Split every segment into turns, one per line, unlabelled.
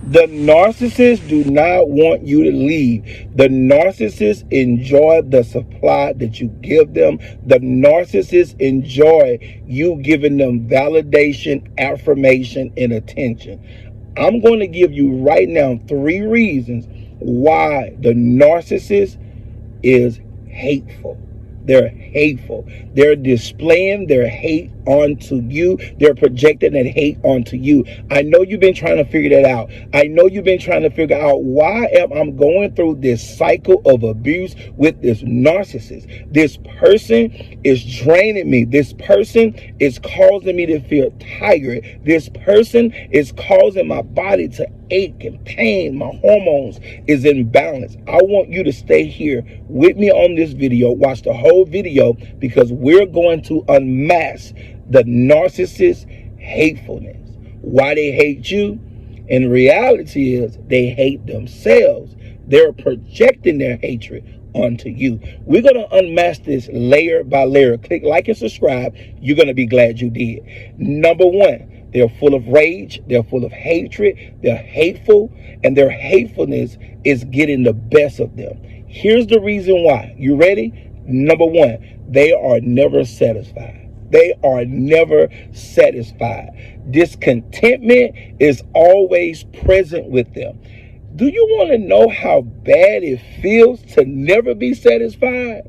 The narcissists do not want you to leave. The narcissists enjoy the supply that you give them. The narcissists enjoy you giving them validation, affirmation, and attention. I'm going to give you right now 3 reasons why the narcissist is hateful. They're hateful. They're displaying their hate onto you. They're projecting that hate onto you. I know you've been trying to figure that out. I know you've been trying to figure out, why am I going through this cycle of abuse with this narcissist? This person is draining me. This person is causing me to feel tired. This person is causing my body to ache and pain. My hormones is imbalance. I want you to stay here with me on this video. Watch the whole video, because we're going to unmask the narcissist hatefulness. Why they hate you? And reality is they hate themselves. They're projecting their hatred onto you. We're going to unmask this layer by layer. Click like and subscribe. You're going to be glad you did. Number 1, they're full of rage. They're full of hatred. They're hateful, and their hatefulness is getting the best of them. Here's the reason why. You ready? Number 1, they are never satisfied. They are never satisfied. Discontentment is always present with them. Do you want to know how bad it feels to never be satisfied?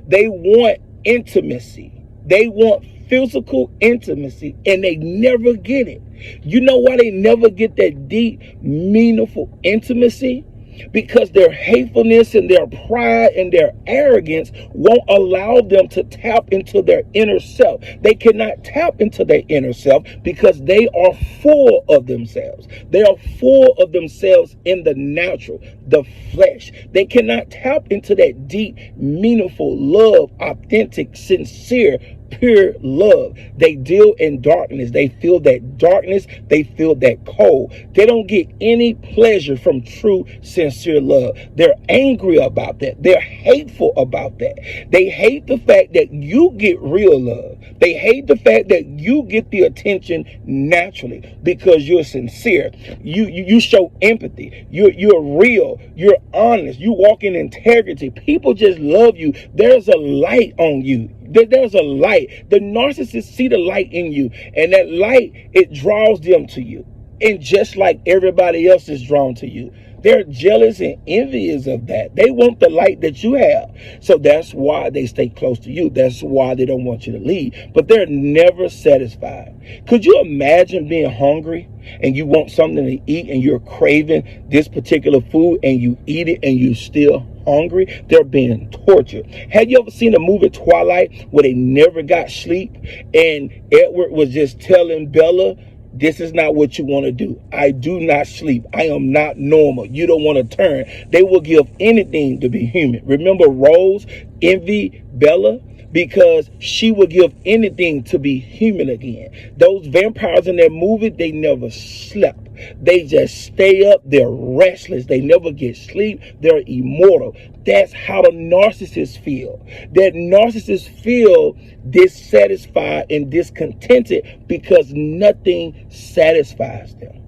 They want intimacy. They want physical intimacy, and they never get it. You know why they never get that deep, meaningful intimacy? Because their hatefulness and their pride and their arrogance won't allow them to tap into their inner self. They cannot tap into their inner self because they are full of themselves. They are full of themselves in the natural, the flesh. They cannot tap into that deep, meaningful love, authentic, sincere, pure love. They deal in darkness. They feel that darkness. They feel that cold. They don't get any pleasure from true, sincere love. They're angry about that. They're hateful about that. They hate the fact that you get real love. They hate the fact that you get the attention naturally because you're sincere. You show empathy. You're real. You're honest. You walk in integrity. People just love you. There's a light on you. There's a light. The narcissists see the light in you, and that light, it draws them to you. And just like everybody else is drawn to you, they're jealous and envious of that. They want the light that you have. So that's why they stay close to you. That's why they don't want you to leave. But they're never satisfied. Could you imagine being hungry and you want something to eat and you're craving this particular food and you eat it and you still hungry? They're being tortured. Have you ever seen the movie Twilight where they never got sleep and Edward was just telling Bella, this is not what you want to do. I do not sleep. I am not normal. You don't want to turn. They will give anything to be human. Remember Rose envy Bella because she would give anything to be human again. Those vampires in that movie, they never slept. They just stay up. They're restless. They never get sleep. They're immortal. That's how the narcissists feel. That narcissists feel dissatisfied and discontented because nothing satisfies them.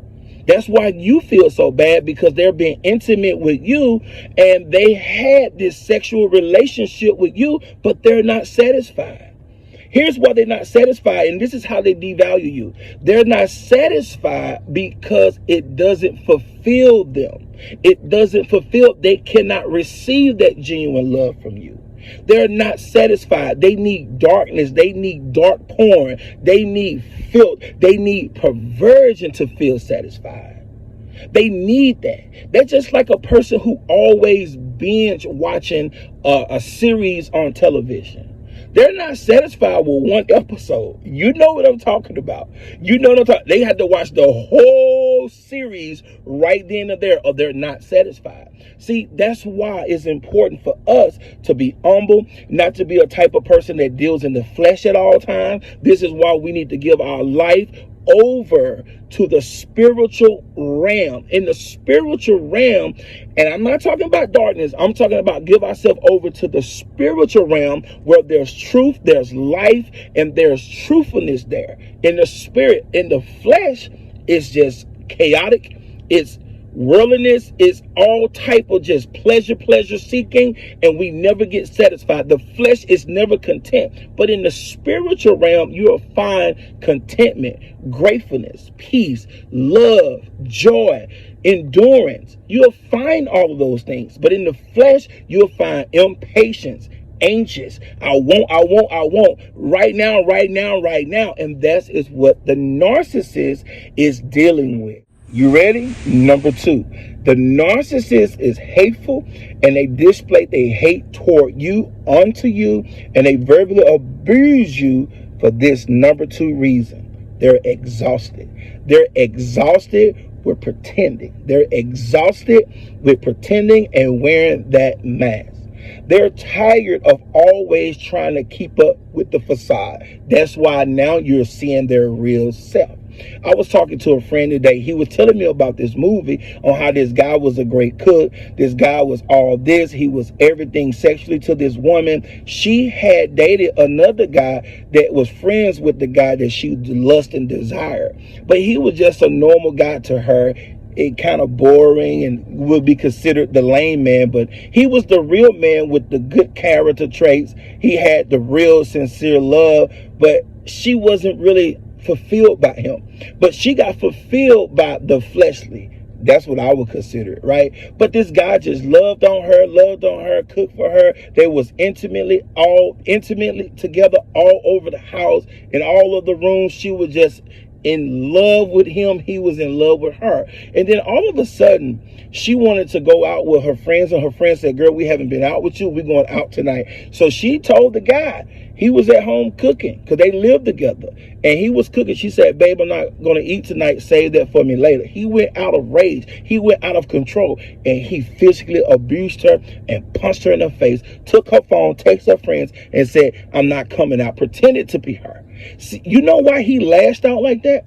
That's why you feel so bad, because they're being intimate with you and they had this sexual relationship with you, but they're not satisfied. Here's why they're not satisfied, and this is how they devalue you. They're not satisfied because it doesn't fulfill them. It doesn't fulfill. They cannot receive that genuine love from you. They're not satisfied. They need darkness. They need dark porn. They need filth. They need perversion to feel satisfied. They need that. They're just like a person who always binge watching a series on television. They're not satisfied with one episode. You know what I'm talking about. You know what I'm talking. They had to watch the whole series right then and there, or they're not satisfied. See, that's why it's important for us to be humble, not to be a type of person that deals in the flesh at all times. This is why we need to give our life over to the spiritual realm. In the spiritual realm, and I'm not talking about darkness, I'm talking about give ourselves over to the spiritual realm where there's truth, there's life, and there's truthfulness there. In the spirit, in the flesh, it's just chaotic, it's Worldliness is all type of just pleasure seeking, and we never get satisfied. The flesh is never content. But in the spiritual realm, you'll find contentment, gratefulness, peace, love, joy, endurance. You'll find all of those things. But in the flesh, you'll find impatience, anxious. I want right now. And that is what the narcissist is dealing with. You ready? Number 2, the narcissist is hateful, and they display their hate toward you, onto you, and they verbally abuse you for this number 2 reason. They're exhausted. They're exhausted with pretending. They're exhausted with pretending and wearing that mask. They're tired of always trying to keep up with the facade. That's why now you're seeing their real self. I was talking to a friend today. He was telling me about this movie on how this guy was a great cook. This guy was all this. He was everything sexually to this woman. She had dated another guy that was friends with the guy that she lust and desired. But he was just a normal guy to her. It kind of boring and would be considered the lame man, but he was the real man with the good character traits. He had the real sincere love, but she wasn't really fulfilled by him. But she got fulfilled by the fleshly. That's what I would consider it, right? But this guy just loved on her, cooked for her. They was intimately together all over the house, in all of the rooms. She was just in love with him. He was in love with her. And then all of a sudden, she wanted to go out with her friends, and her friends said, girl, we haven't been out with you. We're going out tonight. So she told the guy. He was at home cooking because they lived together, and he was cooking. She said, babe, I'm not going to eat tonight. Save that for me later. He went out of rage. He went out of control, and he physically abused her and punched her in the face, took her phone, texted her friends, and said, I'm not coming out, pretended to be her. See, you know why he lashed out like that?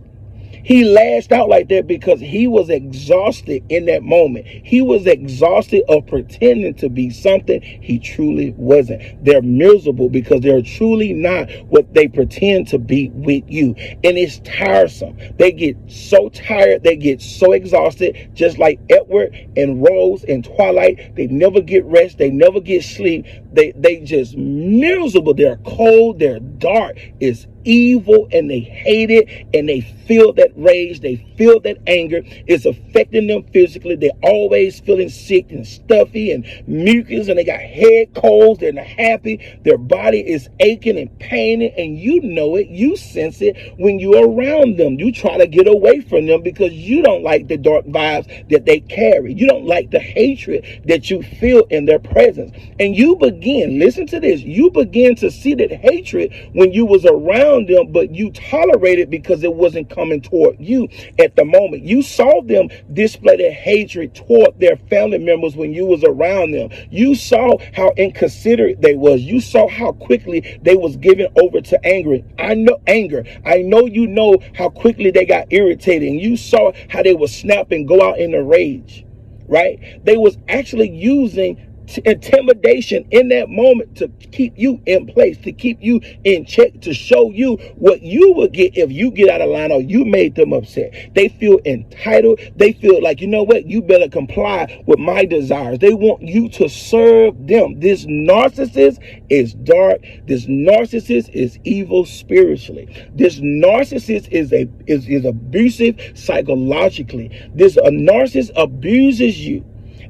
He lashed out like that because he was exhausted in that moment. He was exhausted of pretending to be something he truly wasn't. They're miserable because they're truly not what they pretend to be with you. And it's tiresome. They get so tired. They get so exhausted, just like Edward and Rose and Twilight. They never get rest. They never get sleep. They just miserable. They're cold. They're dark. It's evil, and they hate it, and they feel that rage, they feel that anger. It's affecting them physically. They're always feeling sick and stuffy and mucus, and they got head colds. They're not happy. Their body is aching and paining, and you know it. You sense it when you're around them. You try to get away from them because you don't like the dark vibes that they carry. You don't like the hatred that you feel in their presence. And you begin, listen to this, you begin to see that hatred when you was around them, but you tolerate it because it wasn't coming toward you at the moment. You saw them display their hatred toward their family members when you was around them. You saw how inconsiderate they was. You saw how quickly they was given over to anger. I know you know how quickly they got irritated, and you saw how they would snap and go out in a rage, right? They was actually using intimidation in that moment to keep you in place, to keep you in check, to show you what you would get if you get out of line or you made them upset. They feel entitled. They feel like, you know what, you better comply with my desires. They want you to serve them. This narcissist is dark. This narcissist is evil spiritually. This narcissist is abusive psychologically. This narcissist abuses you,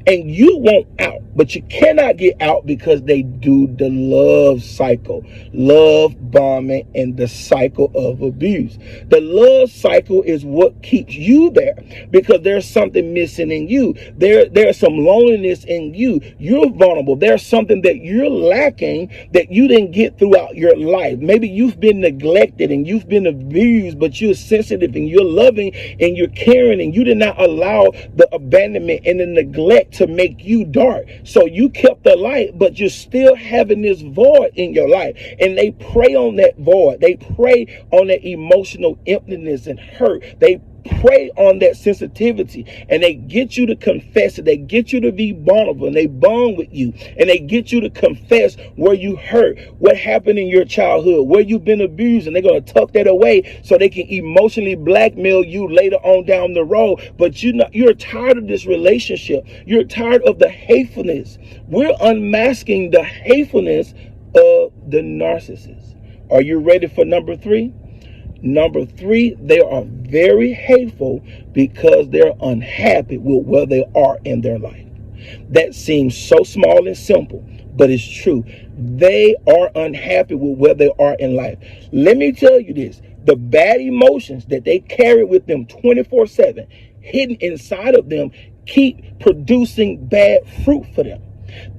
and you want out, but you cannot get out because they do the love cycle, love bombing, and the cycle of abuse. The love cycle is what keeps you there because there's something missing in you. There's some loneliness in you. You're vulnerable. There's something that you're lacking that you didn't get throughout your life. Maybe you've been neglected and you've been abused, but you're sensitive and you're loving and you're caring, and you did not allow the abandonment and the neglect to make you dark. So you kept the light, but you're still having this void in your life. And they prey on that void. They prey on that emotional emptiness and hurt. They prey on that sensitivity, and they get you to confess it. They get you to be vulnerable, and they bond with you, and they get you to confess where you hurt, what happened in your childhood, where you've been abused, and they're going to tuck that away so they can emotionally blackmail you later on down the road. But you're tired of this relationship. You're tired of the hatefulness. We're unmasking the hatefulness of the narcissist. Are you ready for number 3? Number 3, they are very hateful because they're unhappy with where they are in their life. That seems so small and simple, but it's true. They are unhappy with where they are in life. Let me tell you this. The bad emotions that they carry with them 24/7, hidden inside of them, keep producing bad fruit for them.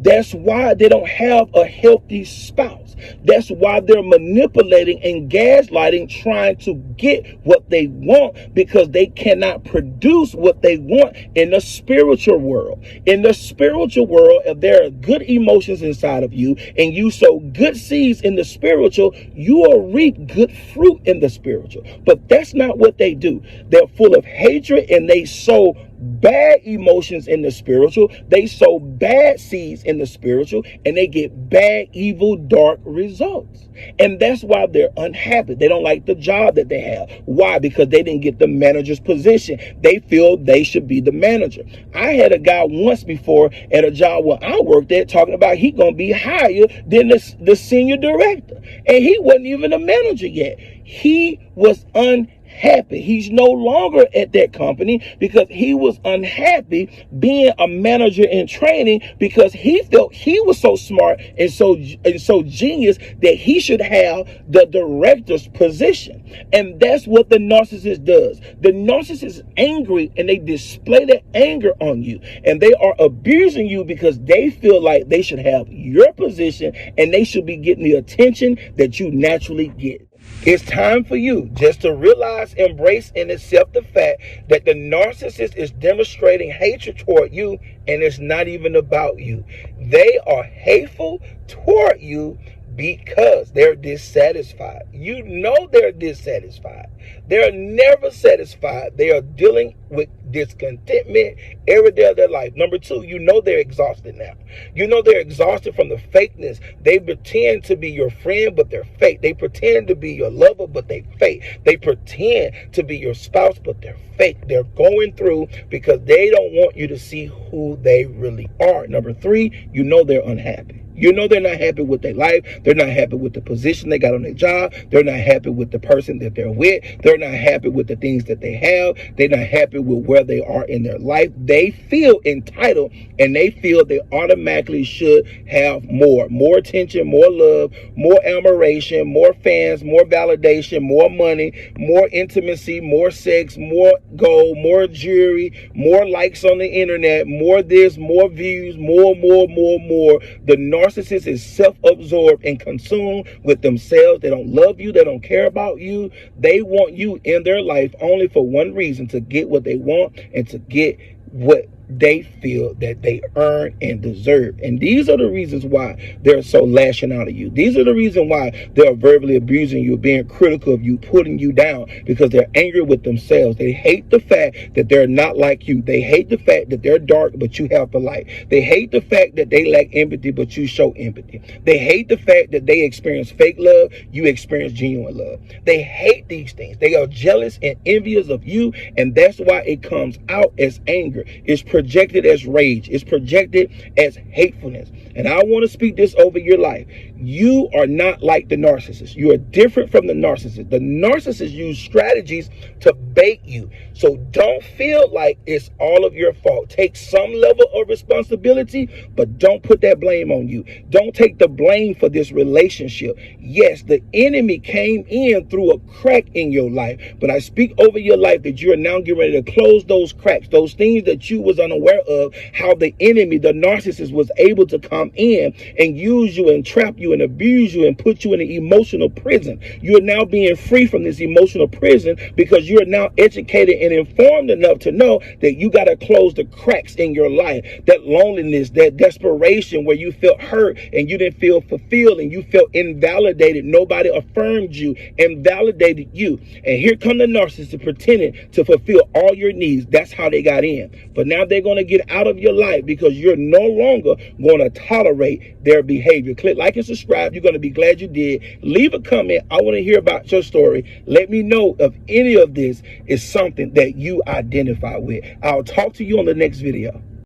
That's why they don't have a healthy spouse. That's why they're manipulating and gaslighting, trying to get what they want, because they cannot produce what they want in the spiritual world. In the spiritual world, if there are good emotions inside of you and you sow good seeds in the spiritual, you will reap good fruit in the spiritual. But that's not what they do. They're full of hatred, and they sow bad emotions in the spiritual. They sow bad seeds in the spiritual, and they get bad, evil, dark results. And that's why they're unhappy. They don't like the job that they have. Why? Because they didn't get the manager's position. They feel they should be the manager. I had a guy once before at a job where I worked at talking about he gonna be higher than the senior director, and he wasn't even a manager yet. He was unhappy. He's no longer at that company because he was unhappy being a manager in training, because he felt he was so smart and so genius that he should have the director's position. And that's what the narcissist does. The narcissist is angry, and they display their anger on you, and they are abusing you because they feel like they should have your position and they should be getting the attention that you naturally get. It's time for you just to realize, embrace, and accept the fact that the narcissist is demonstrating hatred toward you, and it's not even about you. They are hateful toward you because they're dissatisfied. You know they're dissatisfied. They're never satisfied. They are dealing with discontentment every day of their life. Number 2, you know they're exhausted now. You know they're exhausted from the fakeness. They pretend to be your friend, but they're fake. They pretend to be your lover, but they fake. They pretend to be your spouse, but they're fake. They're going through because they don't want you to see who they really are. Number 3, you know they're unhappy. You know they're not happy with their life. They're not happy with the position they got on their job. They're not happy with the person that they're with. They're not happy with the things that they have. They're not happy with where they are in their life. They feel entitled, and they feel they automatically should have more attention, more love, more admiration, more fans, more validation, more money, more intimacy, more sex, more gold, more jewelry, more likes on the internet, more this, more views, more. The narcissist is self-absorbed and consumed with themselves. They don't love you. They don't care about you. They want you in their life only for one reason: to get what they want and to get what they feel that they earn and deserve. And these are the reasons why they're so lashing out at you. These are the reason why they're verbally abusing you, being critical of you, putting you down, because they're angry with themselves. They hate the fact that they're not like you. They hate the fact that they're dark, but you have the light. They hate the fact that they lack empathy, but you show empathy. They hate the fact that they experience fake love, you experience genuine love. They hate these things. They are jealous and envious of you, and that's why it comes out as anger. It's projected as rage. It's projected as hatefulness. And I want to speak this over your life. You are not like the narcissist. You are different from the narcissist. The narcissist use strategies to bait you. So don't feel like it's all of your fault. Take some level of responsibility, but don't put that blame on you. Don't take the blame for this relationship. Yes, the enemy came in through a crack in your life, but I speak over your life that you are now getting ready to close those cracks, those things that you was unable unaware of how the enemy, the narcissist, was able to come in and use you and trap you and abuse you and put you in an emotional prison. You're now being free from this emotional prison because you're now educated and informed enough to know that you got to close the cracks in your life. That loneliness, that desperation where you felt hurt and you didn't feel fulfilled and you felt invalidated. Nobody affirmed you and validated you. And here come the narcissist pretending to fulfill all your needs. That's how they got in. But now they're going to get out of your life because you're no longer going to tolerate their behavior. Click like and subscribe. You're going to be glad you did. Leave a comment. I want to hear about your story. Let me know if any of this is something that you identify with. I'll talk to you on the next video.